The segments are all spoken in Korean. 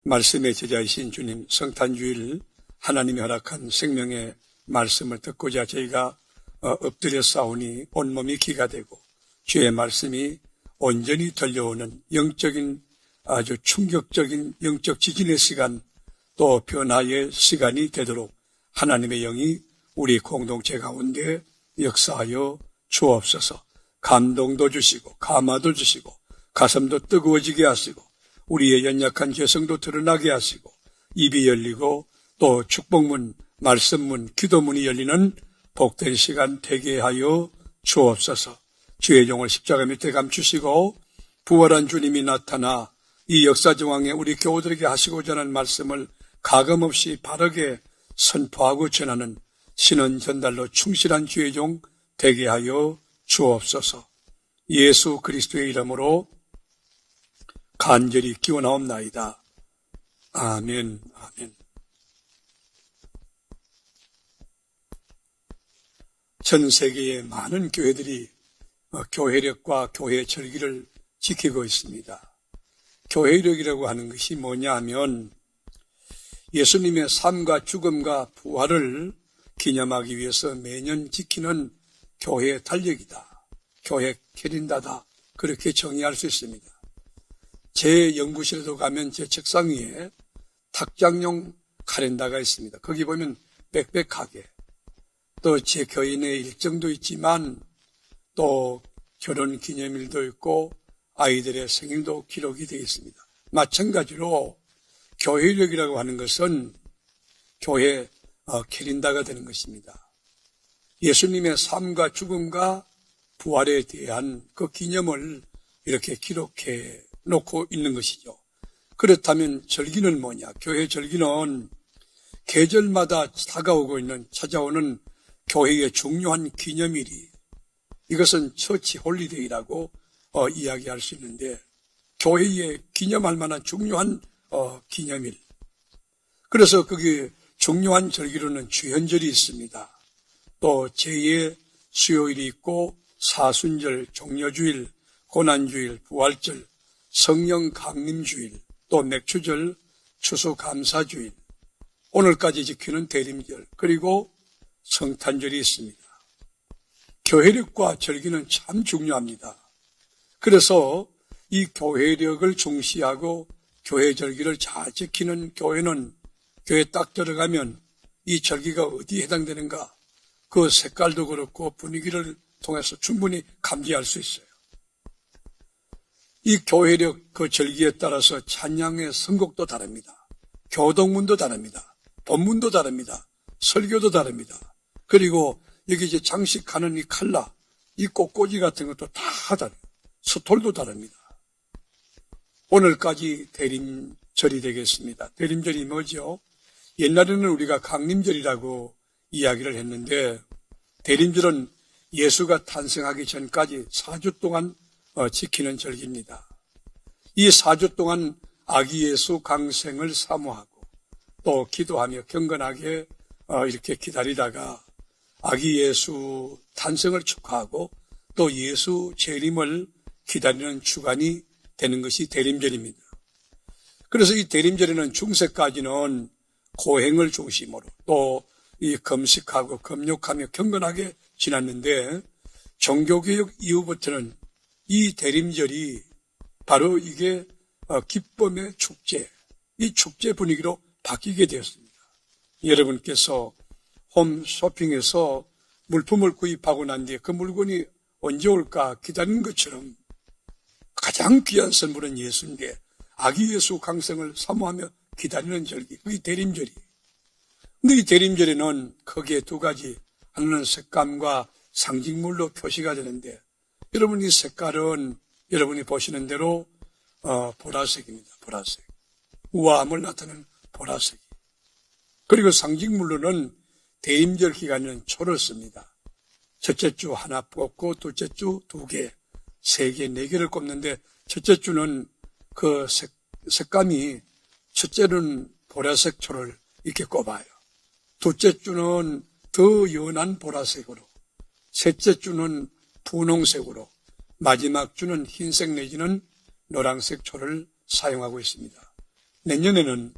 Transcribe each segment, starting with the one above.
말씀의 제자이신 주님 성탄주일 하나님이 허락한 생명의 말씀을 듣고자 저희가 엎드려 싸우니 온몸이 기가 되고 주의 말씀이 온전히 들려오는 영적인 아주 충격적인 영적 지진의 시간 또 변화의 시간이 되도록 하나님의 영이 우리 공동체 가운데 역사하여 주옵소서. 감동도 주시고 감화도 주시고 가슴도 뜨거워지게 하시고 우리의 연약한 죄성도 드러나게 하시고 입이 열리고 또 축복문, 말씀문, 기도문이 열리는 복된 시간 되게 하여 주옵소서. 주의 종을 십자가 밑에 감추시고 부활한 주님이 나타나 이 역사 정황에 우리 교우들에게 하시고자 하는 말씀을 가감없이 바르게 선포하고 전하는 신원 전달로 충실한 주의 종 되게 하여 주옵소서. 예수 그리스도의 이름으로 간절히 기원하옵나이다. 아멘, 아멘. 전 세계의 많은 교회들이 교회력과 교회 절기를 지키고 있습니다. 교회력이라고 하는 것이 뭐냐 하면 예수님의 삶과 죽음과 부활을 기념하기 위해서 매년 지키는 교회 달력이다. 교회 캘린더다. 그렇게 정의할 수 있습니다. 제 연구실에도 가면 제 책상 위에 탁장용 칼렌더가 있습니다. 거기 보면 빽빽하게 또 제 교인의 일정도 있지만 또 결혼 기념일도 있고 아이들의 생일도 기록이 되어 있습니다. 마찬가지로 교회력이라고 하는 것은 교회 캘린더가 되는 것입니다. 예수님의 삶과 죽음과 부활에 대한 그 기념을 이렇게 기록해 놓고 있는 것이죠. 그렇다면 절기는 뭐냐? 교회 절기는 계절마다 다가오고 있는 찾아오는 교회의 중요한 기념일이 이것은 처치 홀리데이라고 이야기할 수 있는데 교회에 기념할 만한 중요한 기념일. 그래서 거기 중요한 절기로는 주현절이 있습니다. 또 제2의 수요일이 있고 사순절, 종려주일, 고난주일, 부활절, 성령 강림주일, 또 맥추절, 추수감사주일, 오늘까지 지키는 대림절, 그리고 성탄절이 있습니다. 교회력과 절기는 참 중요합니다. 그래서 이 교회력을 중시하고 교회 절기를 잘 지키는 교회는 교회 딱 들어가면 이 절기가 어디에 해당되는가 그 색깔도 그렇고 분위기를 통해서 충분히 감지할 수 있어요. 이 교회력 그 절기에 따라서 찬양의 선곡도 다릅니다. 교동문도 다릅니다. 본문도 다릅니다. 설교도 다릅니다. 그리고 여기 이제 장식하는 이 칼라, 이 꽃꽂이 같은 것도 다 다릅니다. 스톨도 다릅니다. 오늘까지 대림절이 되겠습니다. 대림절이 뭐죠? 옛날에는 우리가 강림절이라고 이야기를 했는데 대림절은 예수가 탄생하기 전까지 4주 동안 지키는 절기입니다. 이 4주 동안 아기 예수 강생을 사모하고 또 기도하며 경건하게 이렇게 기다리다가 아기 예수 탄생을 축하하고 또 예수 재림을 기다리는 주간이 되는 것이 대림절입니다. 그래서 이 대림절에는 중세까지는 고행을 중심으로 또 이 금식하고 금욕하며 경건하게 지났는데 종교개혁 이후부터는 이 대림절이 바로 이게 기쁨의 축제, 이 축제 분위기로 바뀌게 되었습니다. 여러분께서 홈쇼핑에서 물품을 구입하고 난 뒤에 그 물건이 언제 올까 기다리는 것처럼 가장 귀한 선물은 예수인데 아기 예수 강생을 사모하며 기다리는 절기, 그게 대림절이. 근데 이 대림절에는 크게 두 가지, 하나는 색감과 상징물로 표시가 되는데 여러분 이 색깔은 여러분이 보시는 대로 보라색입니다. 보라색. 우아함을 나타내는 보라색. 그리고 상징물로는 대림절 기간에는 초를 씁니다. 첫째 주 하나 뽑고 둘째 주 2개, 3개, 4개를 꼽는데 첫째 주는 그 색감이 첫째는 보라색 초를 이렇게 꼽아요. 둘째 주는 더 연한 보라색으로, 셋째 주는 분홍색으로, 마지막 주는 흰색 내지는 노란색 초를 사용하고 있습니다. 내년에는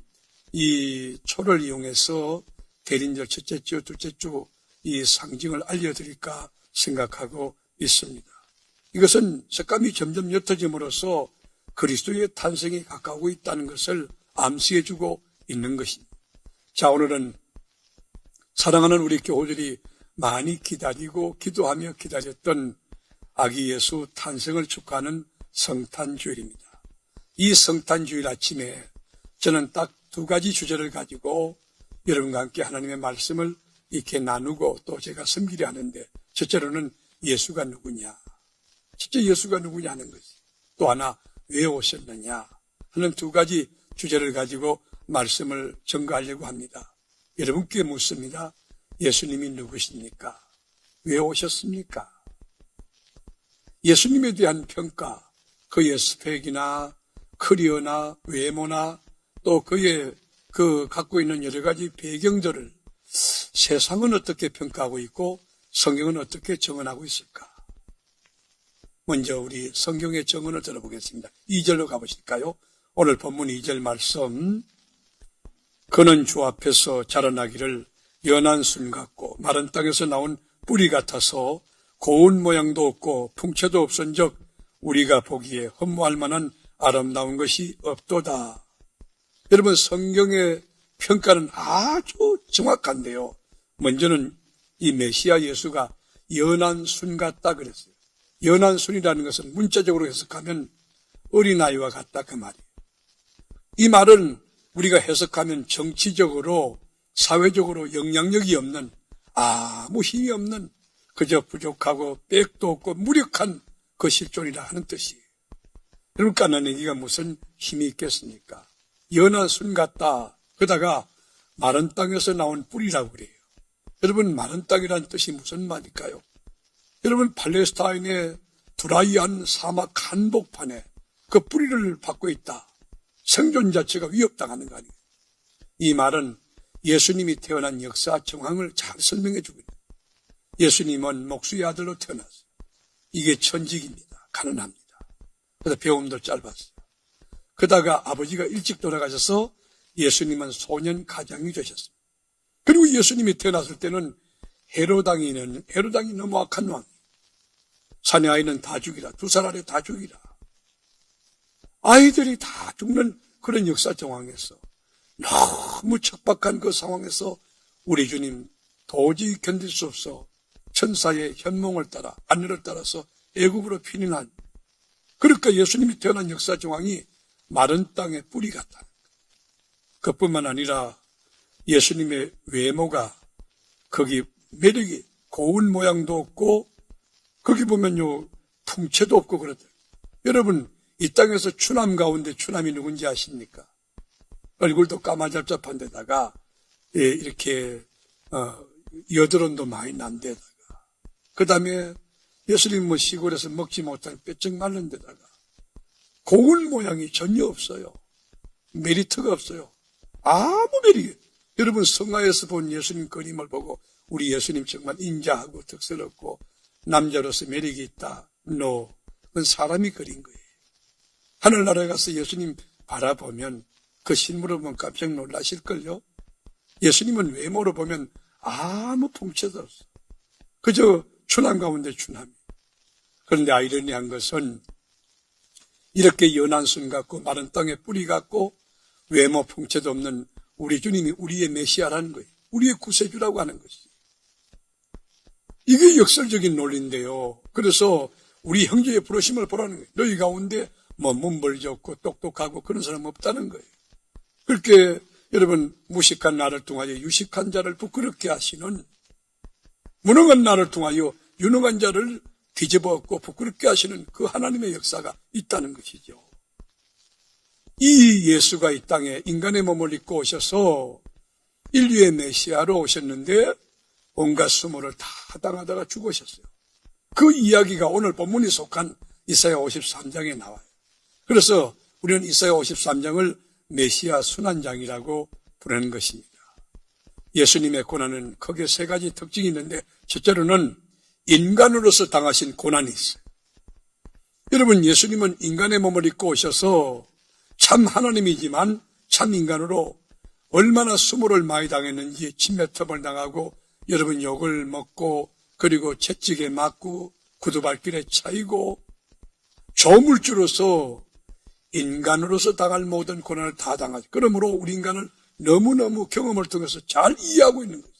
이 초를 이용해서 대림절 첫째 주, 둘째 주 이 상징을 알려드릴까 생각하고 있습니다. 이것은 색감이 점점 옅어짐으로써 그리스도의 탄생이 가까우고 있다는 것을 암시해주고 있는 것입니다. 자, 오늘은 사랑하는 우리 교우들이 많이 기다리고 기도하며 기다렸던 아기 예수 탄생을 축하하는 성탄주일입니다. 이 성탄주일 아침에 저는 딱 두 가지 주제를 가지고 여러분과 함께 하나님의 말씀을 이렇게 나누고 또 제가 섬기려 하는데, 첫째로는 예수가 누구냐, 첫째 예수가 누구냐 하는 것이, 또 하나 왜 오셨느냐 하는 두 가지 주제를 가지고 말씀을 전가하려고 합니다. 여러분께 묻습니다. 예수님이 누구십니까? 왜 오셨습니까? 예수님에 대한 평가, 그의 스펙이나 커리어나 외모나 또 그의 갖고 있는 여러 가지 배경들을 세상은 어떻게 평가하고 있고 성경은 어떻게 정언하고 있을까? 먼저 우리 성경의 정언을 들어보겠습니다. 2절로 가보실까요? 오늘 본문 2절 말씀. 그는 주 앞에서 자라나기를 연한 순 같고 마른 땅에서 나온 뿌리 같아서 고운 모양도 없고 풍채도 없은즉 우리가 보기에 흠모할 만한 아름다운 것이 없도다. 여러분, 성경의 평가는 아주 정확한데요. 먼저는 이 메시아 예수가 연한 순 같다 그랬어요. 연한 순이라는 것은 문자적으로 해석하면 어린아이와 같다 그 말이에요. 이 말은 우리가 해석하면 정치적으로 사회적으로 영향력이 없는, 아무 힘이 없는, 그저 부족하고 빽도 없고 무력한 그 실존이라 하는 뜻이에요. 여러분, 까나니기가 무슨 힘이 있겠습니까? 연한 순 같다. 그러다가 마른 땅에서 나온 뿌리라고 그래요. 여러분, 마른 땅이란 뜻이 무슨 말일까요? 여러분, 팔레스타인의 드라이한 사막 한복판에 그 뿌리를 받고 있다. 생존 자체가 위협당하는 거 아니에요. 이 말은 예수님이 태어난 역사 정황을 잘 설명해 주고 있어요. 예수님은 목수의 아들로 태어났어요. 이게 천직입니다. 가난합니다. 그래서 배움도 짧았어요. 그러다가 아버지가 일찍 돌아가셔서 예수님은 소년 가장이 되셨습니다. 그리고 예수님이 태어났을 때는 헤로당이 너무 악한 왕. 사내 아이는 다 죽이라. 2살 아래 다 죽이라. 아이들이 다 죽는 그런 역사 정황에서 너무 척박한 그 상황에서 우리 주님 도저히 견딜 수 없어 천사의 현몽을 따라 안내를 따라서 애굽으로 피난한, 그러니까 예수님이 태어난 역사 정황이 마른 땅의 뿌리 같다. 그뿐만 아니라 예수님의 외모가 거기 매력이 고운 모양도 없고 거기 보면요 풍채도 없고 그렇다. 여러분, 이 땅에서 추남 가운데 추남이 누군지 아십니까? 얼굴도 까마잡잡한 데다가 이렇게 여드름도 많이 난 데다가, 그 다음에 예수님 시골에서 먹지 못한 뼈쩍 마른 데다가 고운 모양이 전혀 없어요. 메리트가 없어요. 아무 메리트. 여러분, 성화에서 본 예수님 그림을 보고 우리 예수님 정말 인자하고 덕스럽고 남자로서 매력이 있다. No. 그건 사람이 그린 거예요. 하늘나라에 가서 예수님 바라보면 그 실물을 보면 깜짝 놀라실걸요. 예수님은 외모로 보면 아무 풍채도 없어. 그저 추남 가운데 추남이. 그런데 아이러니한 것은 이렇게 연한 순 같고 마른 땅에 뿌리 같고 외모 풍채도 없는 우리 주님이 우리의 메시아라는 거예요. 우리의 구세주라고 하는 것이. 이게 역설적인 논리인데요. 그래서 우리 형제의 부르심을 보라는 거예요. 너희 가운데 문벌좋고 똑똑하고 그런 사람 없다는 거예요. 그렇게 여러분, 무식한 나를 통하여 유식한 자를 부끄럽게 하시는, 무능한 나를 통하여 유능한 자를 뒤집어엎고 부끄럽게 하시는 그 하나님의 역사가 있다는 것이죠. 이 예수가 이 땅에 인간의 몸을 입고 오셔서 인류의 메시아로 오셨는데 온갖 수모를 다 당하다가 죽으셨어요. 그 이야기가 오늘 본문이 속한 이사야 53장에 나와요. 그래서 우리는 이사야 53장을 메시아 순환장이라고 부르는 것입니다. 예수님의 고난은 크게 3가지 특징이 있는데, 첫째로는 인간으로서 당하신 고난이 있어요. 여러분, 예수님은 인간의 몸을 입고 오셔서 참 하나님이지만 참 인간으로 얼마나 수모를 많이 당했는지 침뱉음을 당하고 여러분 욕을 먹고 그리고 채찍에 맞고 구두발길에 차이고 조물주로서 인간으로서 당할 모든 고난을 다 당하죠. 그러므로 우리 인간을 너무너무 경험을 통해서 잘 이해하고 있는 거죠.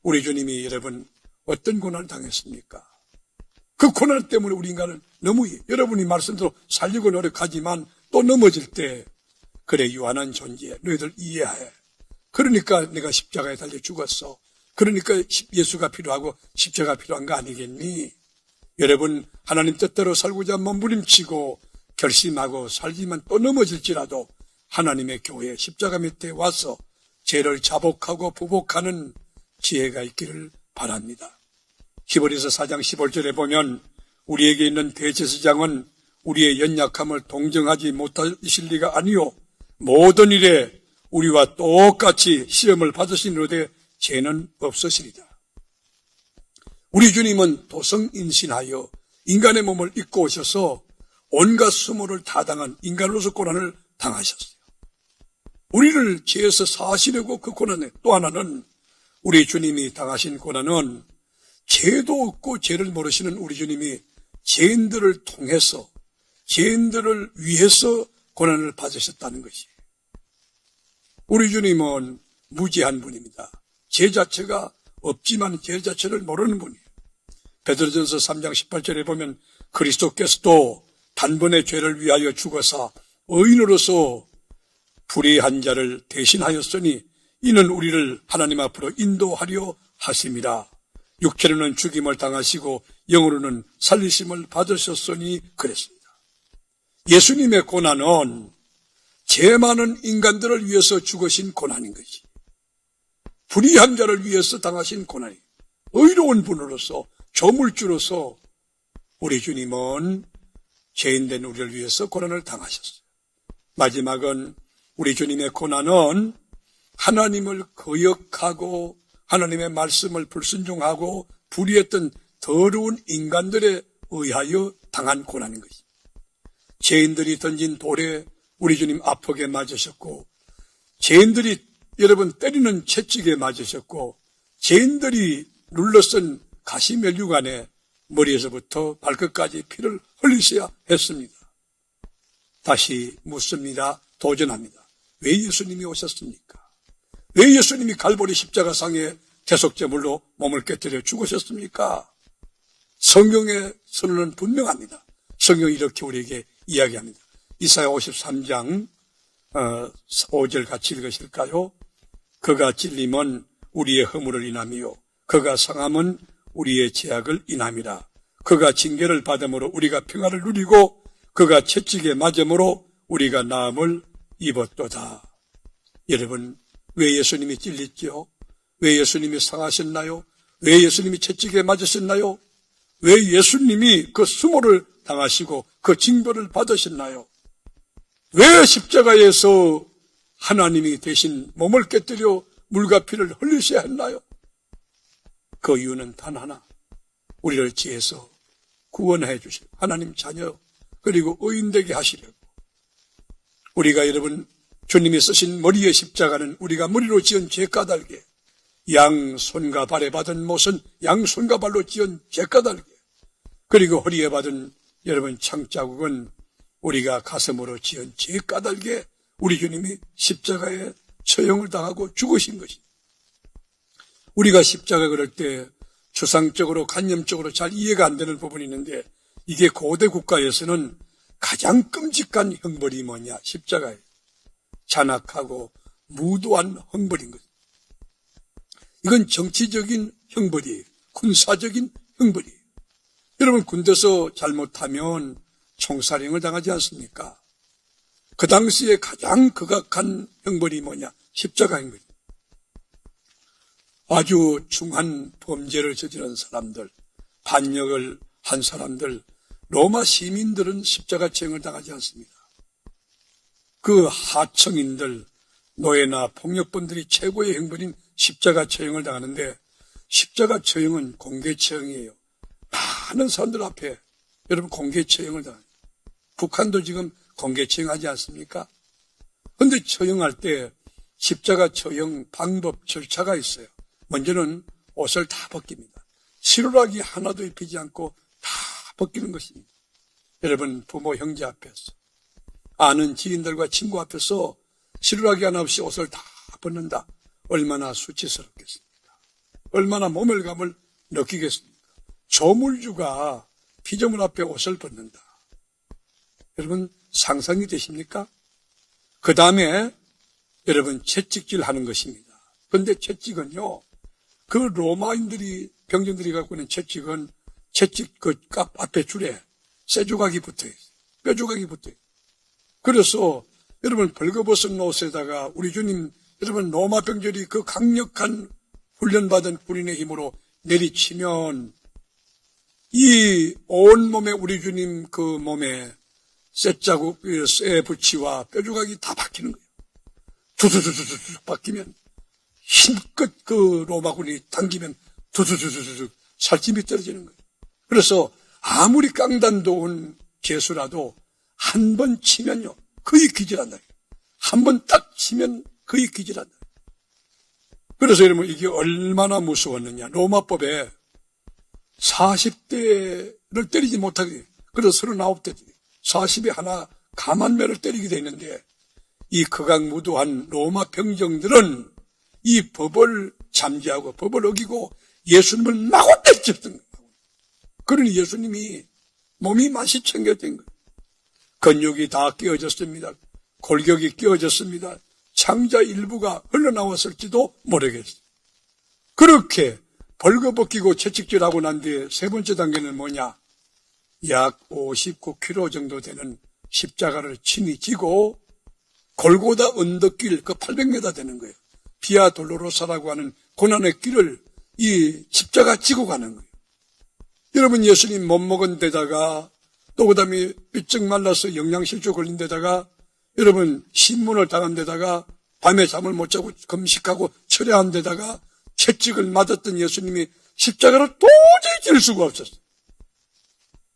우리 주님이 여러분 어떤 고난을 당했습니까? 그 고난 때문에 우리 인간을 너무 여러분이 말씀대로 살려고 노력하지만 또 넘어질 때 그래 유한한 존재 너희들 이해해. 그러니까 내가 십자가에 달려 죽었어. 그러니까 예수가 필요하고 십자가 필요한 거 아니겠니? 여러분 하나님 뜻대로 살고자 몸부림치고 결심하고 살지만 또 넘어질지라도 하나님의 교회 십자가 밑에 와서 죄를 자복하고 부복하는 지혜가 있기를 바랍니다. 히브리서 4장 15절에 보면 우리에게 있는 대제사장은 우리의 연약함을 동정하지 못하실 리가 아니요 모든 일에 우리와 똑같이 시험을 받으시는데 죄는 없으시리다. 우리 주님은 도성인신하여 인간의 몸을 입고 오셔서 온갖 수모를 다 당한 인간으로서 고난을 당하셨어요. 우리를 죄에서 사하시려고 그 고난에 또 하나는 우리 주님이 당하신 고난은 죄도 없고 죄를 모르시는 우리 주님이 죄인들을 통해서 죄인들을 위해서 고난을 받으셨다는 것이 우리 주님은 무죄한 분입니다. 죄 자체가 없지만 죄 자체를 모르는 분이에요. 베드로전서 3장 18절에 보면 그리스도께서도 단번에 죄를 위하여 죽어사 의인으로서 불의한 자를 대신하였으니 이는 우리를 하나님 앞으로 인도하려 하심이라. 육체로는 죽임을 당하시고 영으로는 살리심을 받으셨으니 그랬습니다. 예수님의 고난은 죄 많은 인간들을 위해서 죽으신 고난인 것이 불의한 자를 위해서 당하신 고난이 의로운 분으로서 조물주로서 우리 주님은 죄인된 우리를 위해서 고난을 당하셨어요. 마지막은 우리 주님의 고난은 하나님을 거역하고 하나님의 말씀을 불순종하고 불의했던 더러운 인간들에 의하여 당한 고난인 것입니다. 죄인들이 던진 돌에 우리 주님 아프게 맞으셨고 죄인들이 여러분 때리는 채찍에 맞으셨고 죄인들이 눌러쓴 가시면류관에 머리에서부터 발끝까지 피를 흘리셔야 했습니다. 다시 묻습니다. 도전합니다. 왜 예수님이 오셨습니까? 왜 예수님이 갈보리 십자가상에 대속제물로 몸을 깨뜨려 죽으셨습니까? 성경의 선언은 분명합니다. 성경이 이렇게 우리에게 이야기합니다. 이사야 53장 5절 같이 읽으실까요? 그가 찔림은 우리의 허물을 인함이요 그가 상함은 우리의 죄악을 인함이라. 그가 징계를 받음으로 우리가 평화를 누리고 그가 채찍에 맞음으로 우리가 나음을 입었도다. 여러분 왜 예수님이 찔렸죠? 왜 예수님이 상하셨나요? 왜 예수님이 채찍에 맞으셨나요? 왜 예수님이 그 수모를 당하시고 그 징벌을 받으셨나요? 왜 십자가에서 하나님이 대신 몸을 깨뜨려 물과 피를 흘리셔야 했나요? 그 이유는 단 하나, 우리를 죄에서 구원해 주실 하나님 자녀 그리고 의인되게 하시려고. 우리가 여러분 주님이 쓰신 머리의 십자가는 우리가 머리로 지은 죄까닭에 양손과 발에 받은 못은 양손과 발로 지은 죄까닭에 그리고 허리에 받은 여러분 창자국은 우리가 가슴으로 지은 죄까닭에 우리 주님이 십자가에 처형을 당하고 죽으신 것입니다. 우리가 십자가 그럴 때 추상적으로 관념적으로 잘 이해가 안 되는 부분이 있는데 이게 고대 국가에서는 가장 끔찍한 형벌이 뭐냐? 십자가예요. 잔악하고 무도한 형벌인 거죠. 이건 정치적인 형벌이에요. 군사적인 형벌이에요. 여러분 군대에서 잘못하면 총살형을 당하지 않습니까? 그 당시에 가장 극악한 형벌이 뭐냐? 십자가인 거죠. 아주 중한 범죄를 저지른 사람들, 반역을 한 사람들, 로마 시민들은 십자가 처형을 당하지 않습니다. 그 하청인들, 노예나 폭력범들이 최고의 형벌인 십자가 처형을 당하는데 십자가 처형은 공개 처형이에요. 많은 사람들 앞에 여러분 공개 처형을 당해요. 북한도 지금 공개 처형하지 않습니까? 그런데 처형할 때 십자가 처형 방법 절차가 있어요. 먼저는 옷을 다 벗깁니다. 시루라기 하나도 입히지 않고 다 벗기는 것입니다. 여러분, 부모 형제 앞에서, 아는 지인들과 친구 앞에서 시루라기 하나 없이 옷을 다 벗는다. 얼마나 수치스럽겠습니까? 얼마나 모멸감을 느끼겠습니까? 조물주가 피조물 앞에 옷을 벗는다. 여러분, 상상이 되십니까? 그 다음에 여러분, 채찍질 하는 것입니다. 그런데 채찍은요, 그 로마인들이, 병정들이 갖고 있는 채찍은 채찍 그 앞에 줄에 쇠조각이 붙어 있어요. 뼈조각이 붙어 있어요. 그래서 여러분, 벌거벗은 옷에다가 우리 주님, 여러분, 로마 병들이 그 강력한 훈련받은 군인의 힘으로 내리치면 이 온몸에 우리 주님 그 몸에 쇠자국, 쇠 붙이와 뼈조각이 다 박히는 거예요. 두두두두두 박히면 힘껏 그 로마군이 당기면 두두두두두 살집이 떨어지는 거예요. 그래서 아무리 깡단도 온 죄수라도 한 번 치면요 거의 기절한다. 한 번 딱 치면 거의 기절한다. 그래서 여러분, 이게 얼마나 무서웠느냐. 로마법에 40대를 때리지 못하게, 그래서 39대 40에 하나 가만매를 때리게 돼 있는데, 이 극악무도한 로마 병정들은 이 법을 잠재하고 법을 어기고 예수님을 마구 때렸던 거예요. 그러니 예수님이 몸이 맛이 챙겨진 거예요. 근육이 다 끼어졌습니다. 골격이 끼어졌습니다. 창자 일부가 흘러나왔을지도 모르겠어요. 그렇게 벌거벗기고 채찍질하고 난 뒤에 세 번째 단계는 뭐냐? 약 59kg 정도 되는 십자가를 친히 지고 골고다 언덕길, 그 800m 되는 거예요. 비아 돌로로사라고 하는 고난의 길을 이 십자가 지고 가는 거예요. 여러분, 예수님 못 먹은 데다가 또 그 다음에 삐쩍 말라서 영양실조 걸린 데다가 여러분 신문을 당한 데다가 밤에 잠을 못 자고 금식하고 철야한 데다가 채찍을 맞았던 예수님이 십자가를 도저히 질 수가 없었어요.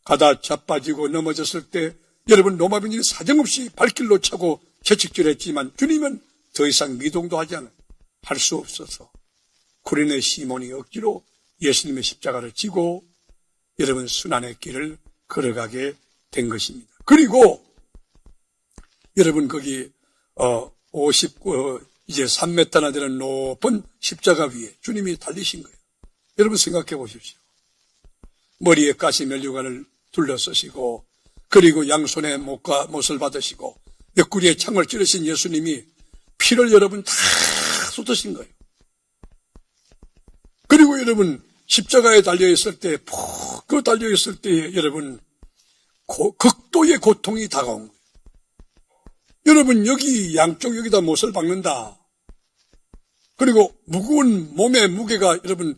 가다 자빠지고 넘어졌을 때 여러분 로마병들이 사정없이 발길로 차고 채찍질했지만 주님은 더 이상 미동도 하지 않아요. 할 수 없어서 구레네 시몬이 억지로 예수님의 십자가를 지고 여러분 순환의 길을 걸어가게 된 것입니다. 그리고 여러분 거기 이제 3m나 되는 높은 십자가 위에 주님이 달리신 거예요. 여러분 생각해 보십시오. 머리에 가시 면류관을 둘러쓰시고 그리고 양손에 못을 받으시고 옆구리에 창을 찌르신 예수님이 피를 여러분 다 쏟으신 거예요. 그리고 여러분 십자가에 달려있을 때 푹 달려있을 때 여러분 극도의 고통이 다가온 거예요. 여러분 여기 양쪽 여기다 못을 박는다. 그리고 무거운 몸의 무게가 여러분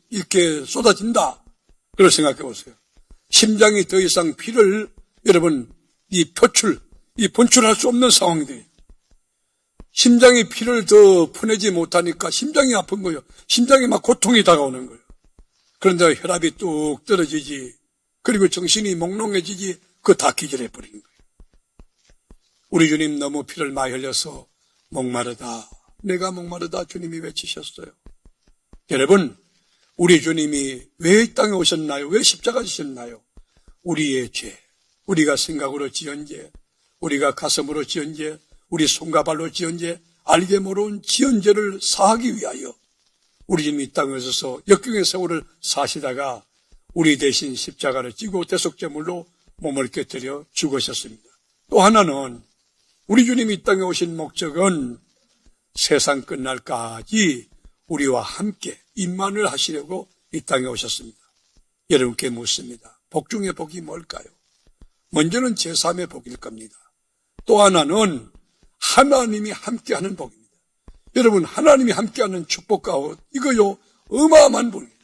이렇게 쏟아진다. 그걸 생각해 보세요. 심장이 더 이상 피를 여러분 분출할 수 없는 상황이 돼요. 심장이 피를 더 보내지 못하니까 심장이 아픈 거예요. 심장이 막 고통이 다가오는 거예요. 그런데 혈압이 뚝 떨어지지. 그리고 정신이 몽롱해지지. 그거 다 기절해버린 거예요. 우리 주님 너무 피를 많이 흘려서 목마르다. 내가 목마르다 주님이 외치셨어요. 여러분, 우리 주님이 왜 이 땅에 오셨나요? 왜 십자가 지셨나요? 우리의 죄, 우리가 생각으로 지은 죄, 우리가 가슴으로 지은 죄, 우리 손과 발로 지은 죄, 알게 모르는 지은 죄를 사하기 위하여 우리 주님이 이 땅에 오셔서 역경의 세월을 사시다가 우리 대신 십자가를 지고 대속제물로 몸을 깨뜨려 죽으셨습니다. 또 하나는 우리 주님이 이 땅에 오신 목적은 세상 끝날까지 우리와 함께 임만을 하시려고 이 땅에 오셨습니다. 여러분께 묻습니다. 복 중의 복이 뭘까요? 먼저는 제3의 복일 겁니다. 또 하나는 하나님이 함께하는 복입니다. 여러분 하나님이 함께하는 축복과 이거요 어마어마한 복이에요.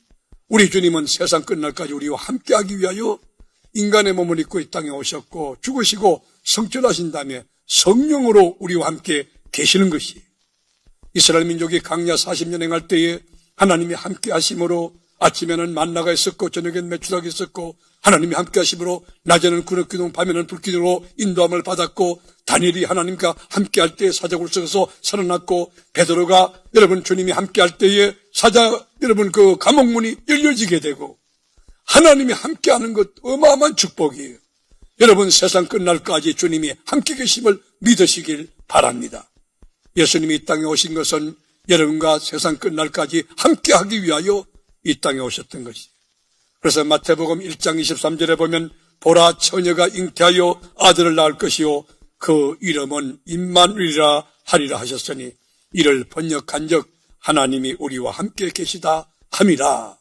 우리 주님은 세상 끝날까지 우리와 함께하기 위하여 인간의 몸을 입고 이 땅에 오셨고 죽으시고 성천하신 다음에 성령으로 우리와 함께 계시는 것이 이스라엘 민족이 광야 40년 행할 때에 하나님이 함께 하심으로 아침에는 만나가 있었고 저녁엔 메추라기 있었고 하나님이 함께 하심으로 낮에는 구름기둥 밤에는 불기둥으로 인도함을 받았고 다니엘이 하나님과 함께 할 때에 사자굴 속에서 살아났고 베드로가 여러분 주님이 함께 할 때에 여러분 그 감옥문이 열려지게 되고 하나님이 함께 하는 것 어마어마한 축복이에요. 여러분 세상 끝날까지 주님이 함께 계심을 믿으시길 바랍니다. 예수님이 이 땅에 오신 것은 여러분과 세상 끝날까지 함께 하기 위하여 이 땅에 오셨던 것이에요. 그래서 마태복음 1장 23절에 보면 보라 처녀가 잉태하여 아들을 낳을 것이요 그 이름은 임마누엘이라 하리라 하셨으니 이를 번역한즉 하나님이 우리와 함께 계시다 함이라.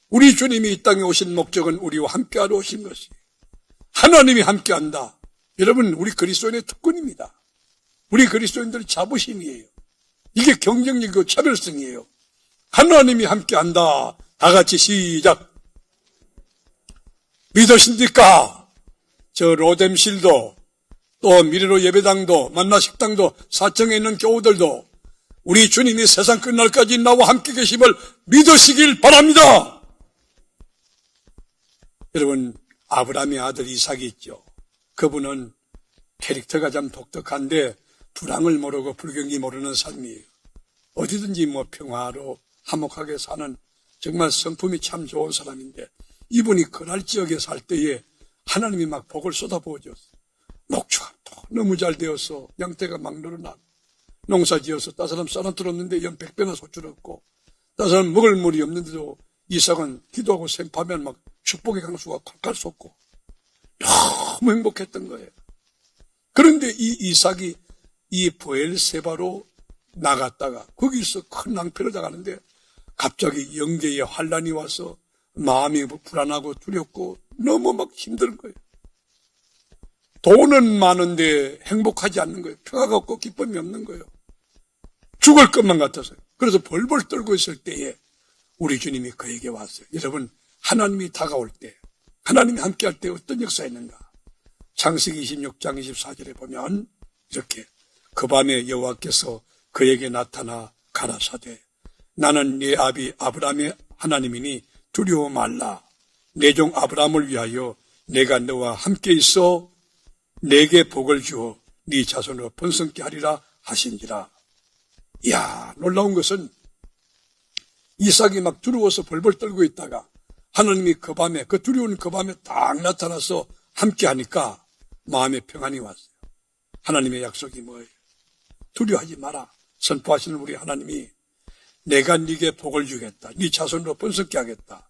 우리 주님이 이 땅에 오신 목적은 우리와 함께하러 오신 것이에요. 하나님이 함께한다. 여러분 우리 그리스도인의 특권입니다. 우리 그리스도인들의 자부심이에요. 이게 경쟁력이고 차별성이에요. 하나님이 함께한다. 다 같이 시작. 믿으십니까? 저 로뎀실도 또 미래로 예배당도 만나식당도 사청에 있는 교우들도 우리 주님이 세상 끝날까지 나와 함께 계심을 믿으시길 바랍니다. 여러분 아브라함의 아들 이삭이 있죠. 그분은 캐릭터가 참 독특한데 불황을 모르고 불경이 모르는 삶이에요. 어디든지 평화로 화목하게 사는 정말 성품이 참 좋은 사람인데 이분이 그날 지역에 살 때에 하나님이 막 복을 쏟아부어줬어요. 목축가 너무 잘 되어서 양떼가 막 늘어나고 농사 지어서 다른 사람 쌀은 들었는데 연 100배나 소출었고 다른 사람 먹을 물이 없는데도 이삭은 기도하고 샘파면 막 축복의 강수가 콸콸 쏟고 너무 행복했던 거예요. 그런데 이 이삭이 이 브엘세바로 나갔다가 거기서 큰 낭패를 당하는데 갑자기 영계의 환란이 와서 마음이 불안하고 두렵고 너무 막 힘든 거예요. 돈은 많은데 행복하지 않는 거예요. 평화가 없고 기쁨이 없는 거예요. 죽을 것만 같아서요. 그래서 벌벌 떨고 있을 때에 우리 주님이 그에게 왔어요. 여러분 하나님이 다가올 때 하나님이 함께할 때 어떤 역사가 있는가? 창세기 26장 24절에 보면 이렇게 그 밤에 여호와께서 그에게 나타나 가라사대 나는 네 아비 아브라함의 하나님이니 두려워 말라. 내 종 아브라함을 위하여 내가 너와 함께 있어 내게 복을 주어 네 자손으로 번성케 하리라 하신지라. 이야 놀라운 것은 이삭이 막 두려워서 벌벌 떨고 있다가 하나님이 그 밤에 그 두려운 그 밤에 딱 나타나서 함께 하니까 마음의 평안이 왔어요. 하나님의 약속이 뭐예요? 두려워하지 마라. 선포하시는 우리 하나님이 내가 네게 복을 주겠다. 네 자손으로 번성케 하겠다.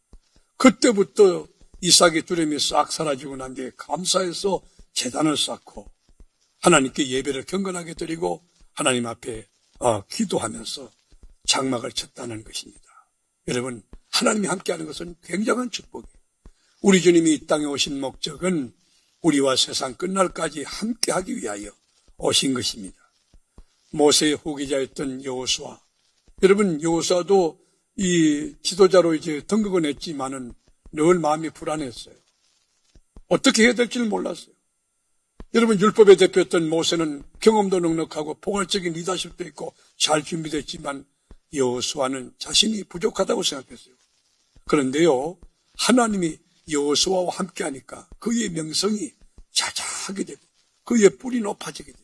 그때부터 이삭의 두려움이 싹 사라지고 난 뒤에 감사해서 제단을 쌓고 하나님께 예배를 경건하게 드리고 하나님 앞에 기도하면서 장막을 쳤다는 것입니다. 여러분 하나님이 함께하는 것은 굉장한 축복이에요. 우리 주님이 이 땅에 오신 목적은 우리와 세상 끝날까지 함께하기 위하여 오신 것입니다. 모세의 후계자였던 여호수아, 여러분 여호수아도 이 지도자로 이제 등극은 했지만은 늘 마음이 불안했어요. 어떻게 해야 될지를 몰랐어요. 여러분 율법의 대표였던 모세는 경험도 넉넉하고 포괄적인 리더십도 있고 잘 준비됐지만 여호수아는 자신이 부족하다고 생각했어요. 그런데요 하나님이 여호수아와 함께하니까 그의 명성이 자자하게 되고 그의 뿔이 높아지게 됐어요.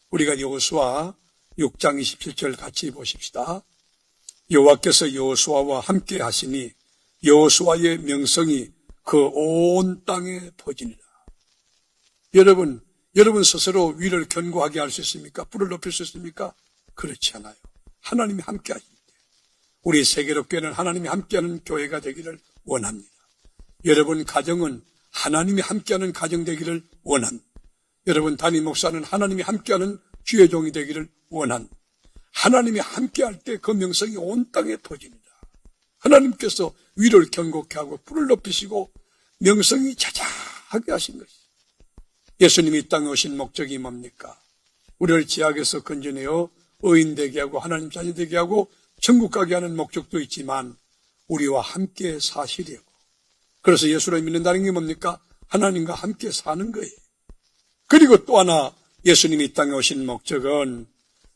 우리가 여호수아 6장 27절 같이 보십시다. 여호와께서 여호수아와 함께 하시니 여호수아의 명성이 그 온 땅에 퍼지니라. 여러분 스스로 위를 견고하게 할 수 있습니까? 뿔을 높일 수 있습니까? 그렇지 않아요. 하나님이 함께 하실 때 우리 세계롭교회는 하나님이 함께하는 교회가 되기를 원합니다. 여러분 가정은 하나님이 함께하는 가정 되기를 원합니다. 여러분 담임 목사는 하나님이 함께하는 주의 종이 되기를 원합니다. 하나님이 함께할 때 그 명성이 온 땅에 퍼집니다. 하나님께서 위를 견고케 하고 뿔을 높이시고 명성이 자자하게 하신 것이죠. 예수님이 이 땅에 오신 목적이 뭡니까? 우리를 죄악에서 건져내어 의인 되게 하고 하나님 자녀 되게 하고 천국 가게 하는 목적도 있지만 우리와 함께 사시려고. 그래서 예수를 믿는다는 게 뭡니까? 하나님과 함께 사는 거예요. 그리고 또 하나 예수님이 이 땅에 오신 목적은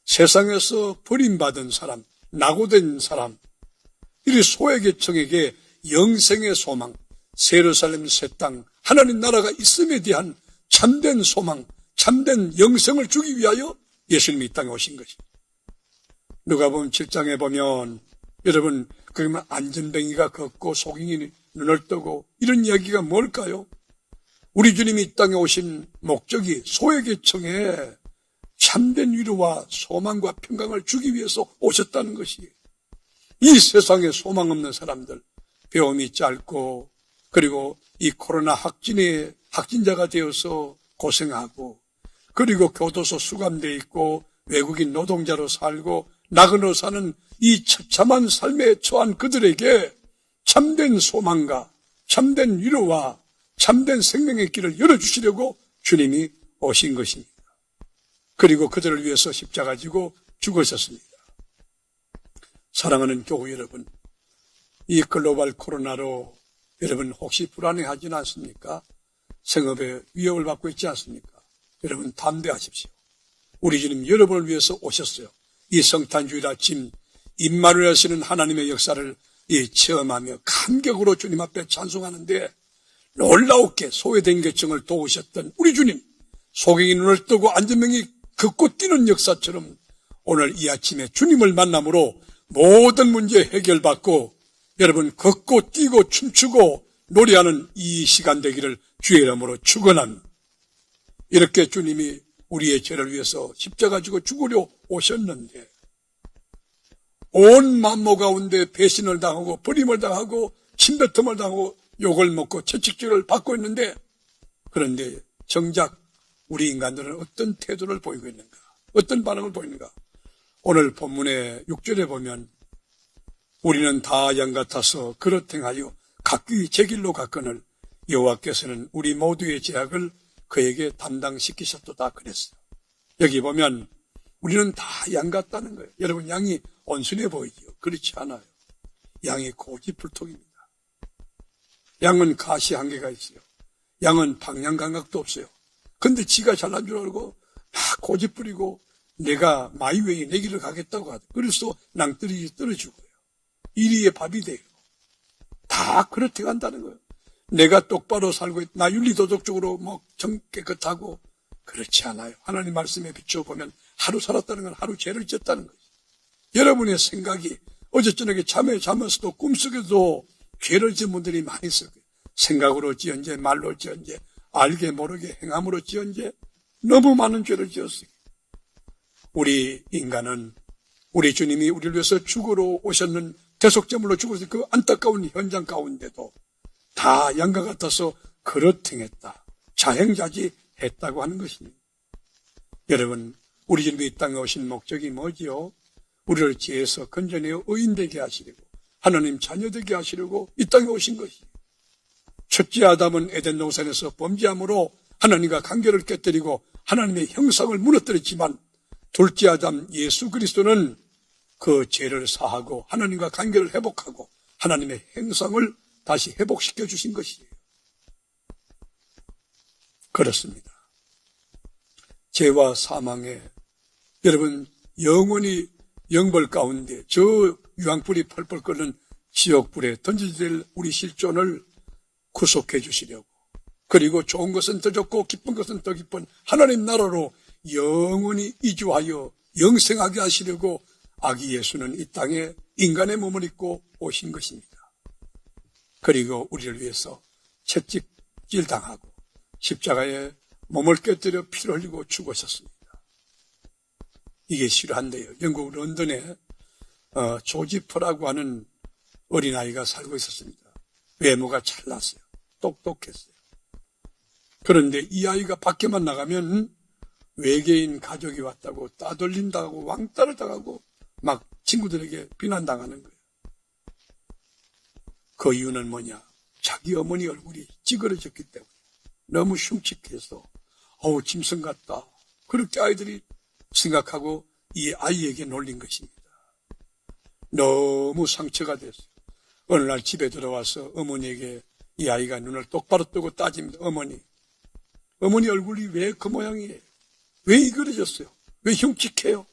세상에서 버림받은 사람, 낙오된 사람, 이 소외계층에게 영생의 소망, 예루살렘 새 땅, 하나님 나라가 있음에 대한 참된 소망, 참된 영생을 주기 위하여 예수님이 이 땅에 오신 것입니다. 누가복음 7장에 보면 여러분 그러면 안전뱅이가 걷고 소경이 눈을 뜨고 이런 이야기가 뭘까요? 우리 주님이 이 땅에 오신 목적이 소외계층에 참된 위로와 소망과 평강을 주기 위해서 오셨다는 것이에요. 이 세상에 소망 없는 사람들, 배움이 짧고 그리고 이 코로나 확진자가 되어서 고생하고 그리고 교도소 수감되어 있고 외국인 노동자로 살고 나그네로 사는 이 처참한 삶에 처한 그들에게 참된 소망과 참된 위로와 참된 생명의 길을 열어주시려고 주님이 오신 것입니다. 그리고 그들을 위해서 십자가 지고 죽으셨습니다. 사랑하는 교우 여러분, 이 글로벌 코로나로 여러분 혹시 불안해하지는 않습니까? 생업에 위협을 받고 있지 않습니까? 여러분 담대하십시오. 우리 주님 여러분을 위해서 오셨어요. 이 성탄주일 아침 임마누엘 하나님의 역사를 체험하며 감격으로 주님 앞에 찬송하는데 놀라웠게 소외된 계층을 도우셨던 우리 주님, 소경이 눈을 뜨고 안전병이 걷고 뛰는 역사처럼 오늘 이 아침에 주님을 만남으로 모든 문제 해결받고 여러분 걷고 뛰고 춤추고 노래하는 이 시간 되기를 주의 이름으로 축원합니다. 이렇게 주님이 우리의 죄를 위해서 십자가 지고 죽으려 오셨는데 온 만모 가운데 배신을 당하고 버림을 당하고 침뱉음을 당하고 욕을 먹고 채찍질을 받고 있는데 그런데 정작 우리 인간들은 어떤 태도를 보이고 있는가? 어떤 반응을 보이는가? 오늘 본문의 6절에 보면 우리는 다 양 같아서 그릇 행하여 각기 제 길로 갔거늘 여호와께서는 우리 모두의 죄악을 그에게 담당시키셨도다 그랬어요. 여기 보면 우리는 다 양 같다는 거예요. 여러분 양이 온순해 보이지요? 그렇지 않아요. 양이 고집불통입니다. 양은 가시 한계가 있어요. 양은 방향 감각도 없어요. 근데 지가 잘난 줄 알고 막 고집 부리고 내가 마이웨이 내 길을 가겠다고 하죠. 그래서 낭떠러지 떨어지고요. 이리에 밥이 돼요. 다 그렇게 간다는 거예요. 내가 똑바로 살고 나 윤리도덕적으로 깨끗하고 그렇지 않아요. 하나님 말씀에 비춰보면 하루 살았다는 건 하루 죄를 졌다는 거죠. 여러분의 생각이 어제 저녁에 잠에 자면서도 꿈속에도 죄를 지은 분들이 많이 있어요. 생각으로 지은지 말로 지은지 알게 모르게 행함으로 지은지 너무 많은 죄를 지었어요. 우리 인간은 우리 주님이 우리를 위해서 죽으러 오셨는 대속제물로 죽어서 그 안타까운 현장 가운데도 다 양과 같아서 그릇 행했다. 자행자지했다고 하는 것입니다. 여러분 우리 주님이 이 땅에 오신 목적이 뭐지요? 우리를 죄에서 건져내어 의인되게 하시려고 하나님 자녀되게 하시려고 이 땅에 오신 것이에요. 첫째 아담은 에덴 동산에서 범죄함으로 하나님과 관계를 깨뜨리고 하나님의 형상을 무너뜨렸지만 둘째 아담 예수 그리스도는 그 죄를 사하고 하나님과 관계를 회복하고 하나님의 형상을 다시 회복시켜 주신 것이에요. 그렇습니다. 죄와 사망에 여러분 영원히 영벌 가운데 저 유황불이 펄펄 끓는 지옥불에 던져질 우리 실존을 구속해 주시려고 그리고 좋은 것은 더 좋고 기쁜 것은 더 기쁜 하나님 나라로 영원히 이주하여 영생하게 하시려고 아기 예수는 이 땅에 인간의 몸을 입고 오신 것입니다. 그리고 우리를 위해서 채찍질 당하고 십자가에 몸을 깨뜨려 피를 흘리고 죽으셨습니다. 이게 실화인데요. 영국 런던에 조지퍼라고 하는 어린아이가 살고 있었습니다. 외모가 잘났어요. 똑똑했어요. 그런데 이 아이가 밖에만 나가면 외계인 가족이 왔다고 따돌린다고 왕따를 당하고 막 친구들에게 비난당하는 거예요. 그 이유는 뭐냐? 자기 어머니 얼굴이 찌그러졌기 때문에 너무 흉측해서 짐승 같다. 그렇게 아이들이 생각하고 이 아이에게 놀린 것입니다. 너무 상처가 됐어요. 어느 날 집에 들어와서 어머니에게 이 아이가 눈을 똑바로 뜨고 따집니다. 어머니 얼굴이 왜 그 모양이에요? 왜 이그러졌어요? 왜 흉측해요?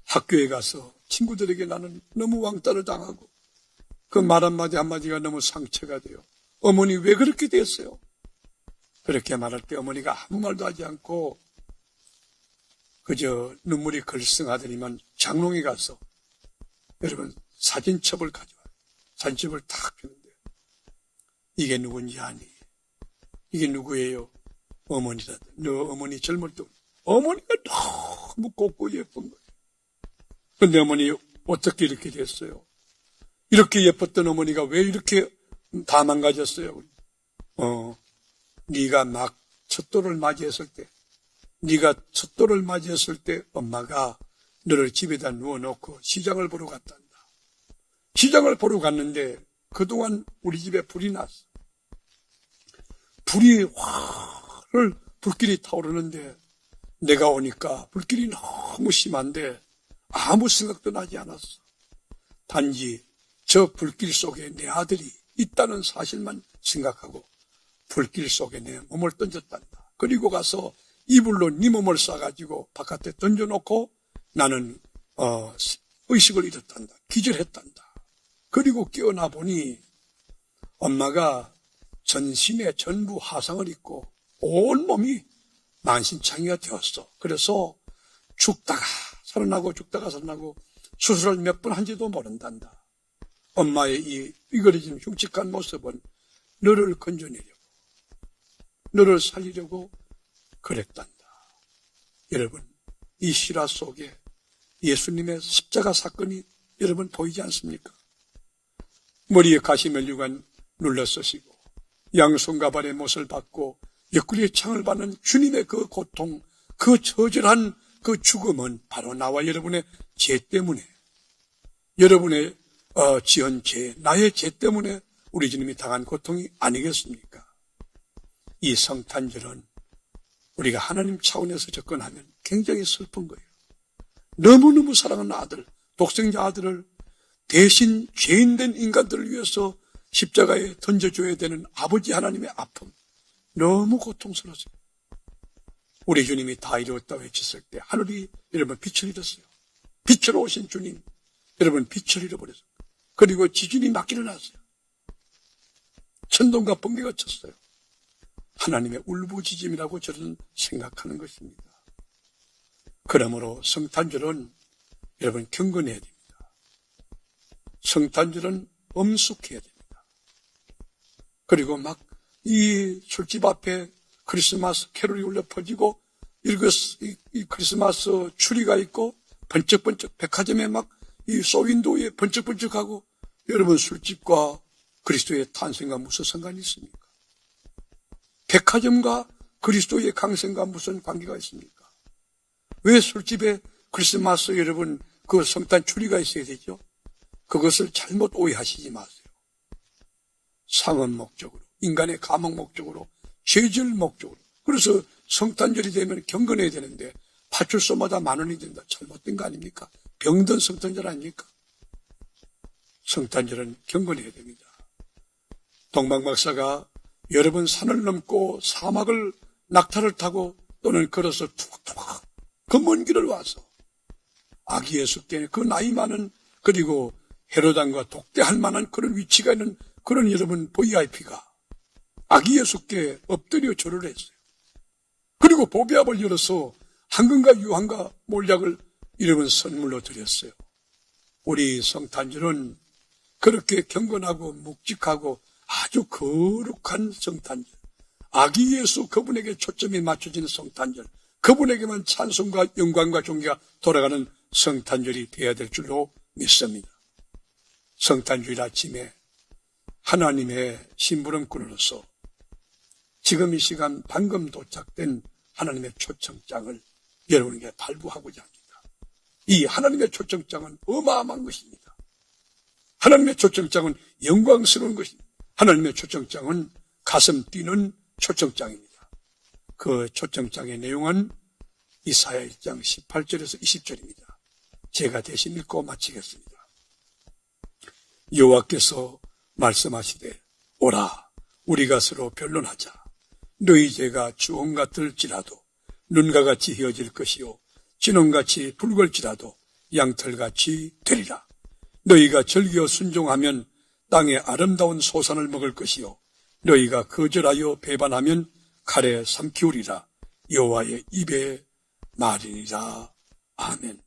학교에 가서 친구들에게 나는 너무 왕따를 당하고 그 말 한마디 한마디가 너무 상처가 돼요. 어머니 왜 그렇게 됐어요? 그렇게 말할 때 어머니가 아무 말도 하지 않고 그저 눈물이 글썽하더니만 장롱에 가서 여러분 사진첩을 가져와요. 사진첩을 탁 주는데 이게 누군지 아니? 이게 누구예요? 어머니다. 너 어머니 젊을 때 어머니가 너무 곱고 예쁜 거예요. 그런데 어머니 어떻게 이렇게 됐어요? 이렇게 예뻤던 어머니가 왜 이렇게 다 망가졌어요? 네가 막 첫돌을 맞이했을 때 엄마가 너를 집에다 누워놓고 시장을 보러 갔단다. 시장을 보러 갔는데 그동안 우리 집에 불이 났어. 불길이 타오르는데 내가 오니까 불길이 너무 심한데 아무 생각도 나지 않았어. 단지 저 불길 속에 내 아들이 있다는 사실만 생각하고 불길 속에 내 몸을 던졌단다. 그리고 가서 이불로 네 몸을 싸가지고 바깥에 던져놓고 나는 의식을 잃었단다. 기절했단다. 그리고 깨어나 보니 엄마가 전신에 전부 화상을 입고 온몸이 만신창이가 되었어. 그래서 죽다가 살아나고 수술을 몇 번 한지도 모른단다. 엄마의 이 삐그러진 흉측한 모습은 너를 건져내려고, 너를 살리려고 그랬단다. 여러분, 이 실화 속에 예수님의 십자가 사건이 여러분 보이지 않습니까? 머리에 가시면류관 눌러쓰시고 양손과 발에 못을 받고 옆구리에 창을 받는 주님의 그 고통, 그 처절한 그 죽음은 바로 나와 여러분의 죄 때문에, 여러분의 지은 죄, 나의 죄 때문에 우리 주님이 당한 고통이 아니겠습니까? 이 성탄절은 우리가 하나님 차원에서 접근하면 굉장히 슬픈 거예요. 너무너무 사랑하는 아들, 독생자 아들을 대신 죄인된 인간들을 위해서 십자가에 던져줘야 되는 아버지 하나님의 아픔, 너무 고통스러워요. 우리 주님이 다 이루었다고 외쳤을 때 하늘이 여러분 빛을 잃었어요. 빛으로 오신 주님, 여러분 빛을 잃어버렸어요. 그리고 지진이 막 일어났어요. 천둥과 번개가 쳤어요. 하나님의 울부짖음이라고 저는 생각하는 것입니다. 그러므로 성탄절은 여러분 경건해야 됩니다. 성탄절은 엄숙해야 됩니다. 그리고 막 이 술집 앞에 크리스마스 캐롤이 울려 퍼지고 이 크리스마스 추리가 있고 번쩍번쩍 백화점에 막 이 쇼윈도우에 번쩍번쩍하고 여러분 술집과 그리스도의 탄생과 무슨 상관이 있습니까? 백화점과 그리스도의 강생과 무슨 관계가 있습니까? 왜 술집에 크리스마스 여러분 그 성탄 추리가 있어야 되죠? 그것을 잘못 오해하시지 마세요. 상업 목적으로, 인간의 감옥 목적으로, 죄질 목적으로. 그래서 성탄절이 되면 경건해야 되는데 파출소마다 10,000원이 된다. 잘못된 거 아닙니까? 병든 성탄절 아닙니까? 성탄절은 경건해야 됩니다. 동방박사가 여러 번 산을 넘고 사막을 낙타를 타고 또는 걸어서 툭툭 그 먼 길을 와서 아기 예수께 그 나이 많은 그리고 헤로당과 독대할 만한 그런 위치가 있는 그런 여러분 VIP가 아기 예수께 엎드려 절을 했어요. 그리고 보배압을 열어서 황금과 유황과 몰약을 여러분 선물로 드렸어요. 우리 성탄절은 그렇게 경건하고 묵직하고 아주 거룩한 성탄절, 아기 예수 그분에게 초점이 맞춰지는 성탄절, 그분에게만 찬송과 영광과 존귀가 돌아가는 성탄절이 되어야 될 줄로 믿습니다. 성탄주일 아침에 하나님의 심부름꾼으로서 지금 이 시간 방금 도착된 하나님의 초청장을 여러분에게 발부하고자 합니다. 이 하나님의 초청장은 어마어마한 것입니다. 하나님의 초청장은 영광스러운 것입니다. 하나님의 초청장은 가슴 뛰는 초청장입니다. 그 초청장의 내용은 이사야 1장 18절에서 20절입니다. 제가 대신 읽고 마치겠습니다. 여호와께서 말씀하시되 오라 우리가 서로 변론하자. 너희 죄가 주홍 같을지라도 눈과 같이 헤어질 것이요 진홍같이 붉을지라도 양털같이 되리라. 너희가 즐겨 순종하면 땅의 아름다운 소산을 먹을 것이요 너희가 거절하여 배반하면 칼에 삼키우리라. 여호와의 입의 말이니라. 아멘.